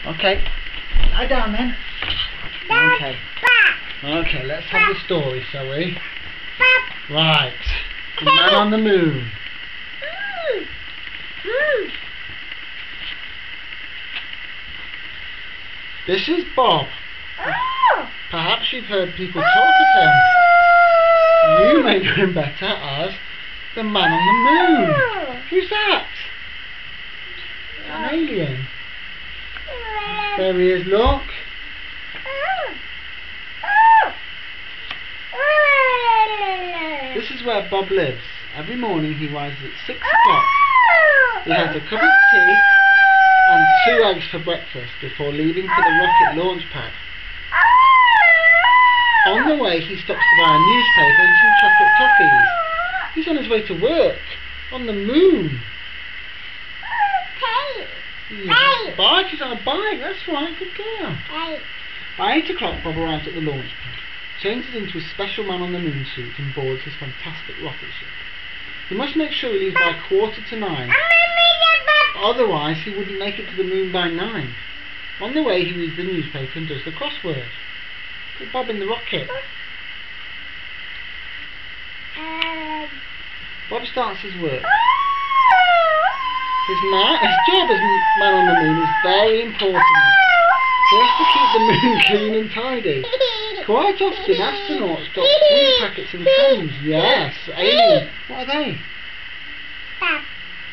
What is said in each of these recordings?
Okay. Lie down then. Okay. Okay, let's have the story, shall we? Right. The Man on the Moon. This is Bob. Perhaps you've heard people talk of him. You may know him better as the Man on the Moon. Who's that? An alien. There he is, look. This is where Bob lives. Every morning he rises at 6 o'clock. He has a cup of tea and 2 eggs for breakfast before leaving for the rocket launch pad. On the way he stops to buy a newspaper and some chocolate toffees. He's on his way to work on the moon. Yeah. Bike, he's on a bike, that's right, good girl. By 8 o'clock Bob arrives at the launch pad, changes into his special Man on the Moon suit and boards his fantastic rocket ship. He must make sure he leaves by 9:15. Otherwise he wouldn't make it to the moon by 9. On the way he reads the newspaper and does the crossword. Put Bob in the rocket. Bob starts his work. His job as Man on the Moon is very important. He has to keep the moon clean and tidy. Quite often astronauts drop food packets in cans. Yes, aliens. What are they?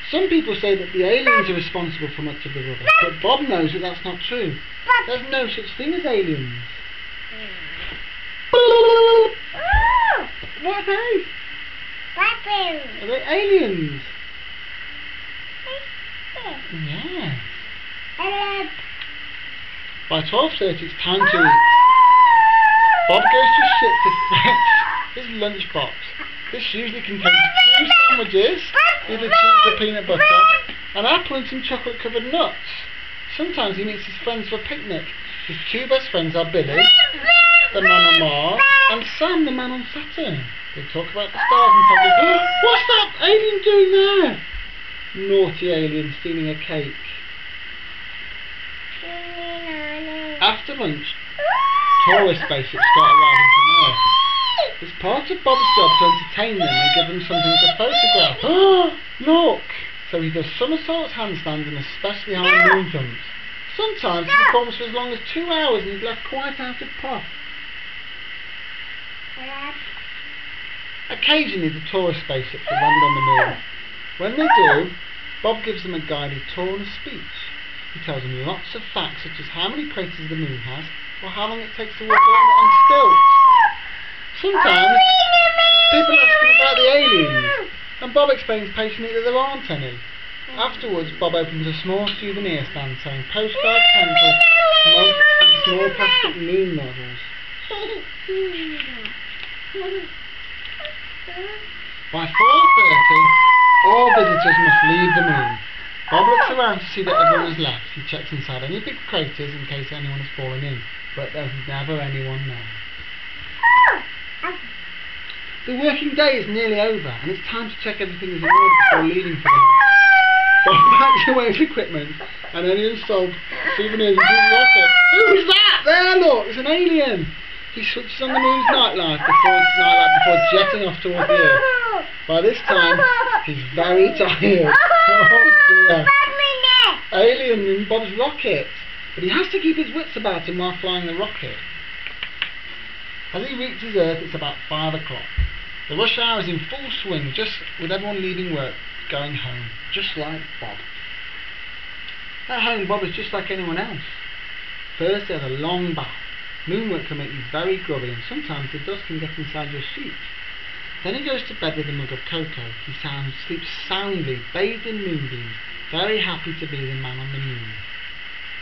Some people say that the aliens are responsible for much of the rubbish, but Bob knows that that's not true. There's no such thing as aliens. What are they? Are they aliens? Yes. By 12:30 it's time to eat. Bob goes to his ship to fetch his lunchbox. This usually contains 2 sandwiches, either cheese or peanut butter, an apple and some chocolate covered nuts. Sometimes he meets his friends for a picnic. His 2 best friends are Billy, the man on Mars, and Sam, the man on Saturn. They talk about the stars and tell me, what's that alien doing there? Naughty alien stealing a cake. After lunch, tourist spaceships start arriving from Earth. It's part of Bob's job to entertain them and give them something to photograph. Look! So he does somersaults, handstands and especially high moon jumps. Sometimes he performs for as long as 2 hours and he's left quite out of puff. Occasionally the tourist spaceships will land on the moon. When they do, Bob gives them a guided tour and a speech. He tells them lots of facts such as how many craters the moon has or how long it takes to walk around it on stilts. Sometimes people ask him about the aliens and Bob explains patiently that there aren't any. Afterwards Bob opens a small souvenir stand selling postcards, pencils, mugs and small plastic moon models. By 4:30 all visitors must leave the moon. Bob looks around to see that everyone has left. He checks inside any big craters in case anyone has fallen in, but there's never anyone there. The working day is nearly over and it's time to check everything is in order before leaving for the night. Bob packs away his equipment and then he installs souvenirs into his rocket. Who's that? There, look, it's an alien. He switches on the moon's nightlight before jetting off towards the Earth. By this time, he's very tired. Oh dear. Alien in Bob's rocket. But he has to keep his wits about him while flying the rocket. As he reaches Earth, it's about 5 o'clock. The rush hour is in full swing, just with everyone leaving work, going home, just like Bob. At home, Bob is just like anyone else. First, there's a long bath. Moonwork can make you very grubby and sometimes the dust can get inside your suit. Then he goes to bed with a mug of cocoa. He sleeps soundly, bathed in moonbeams, very happy to be the Man on the Moon.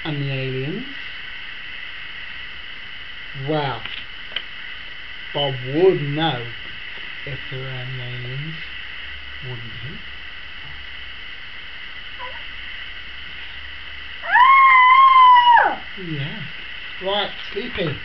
And the aliens? Well, Bob would know if there were any aliens, wouldn't he? Yes. Right, sleepy.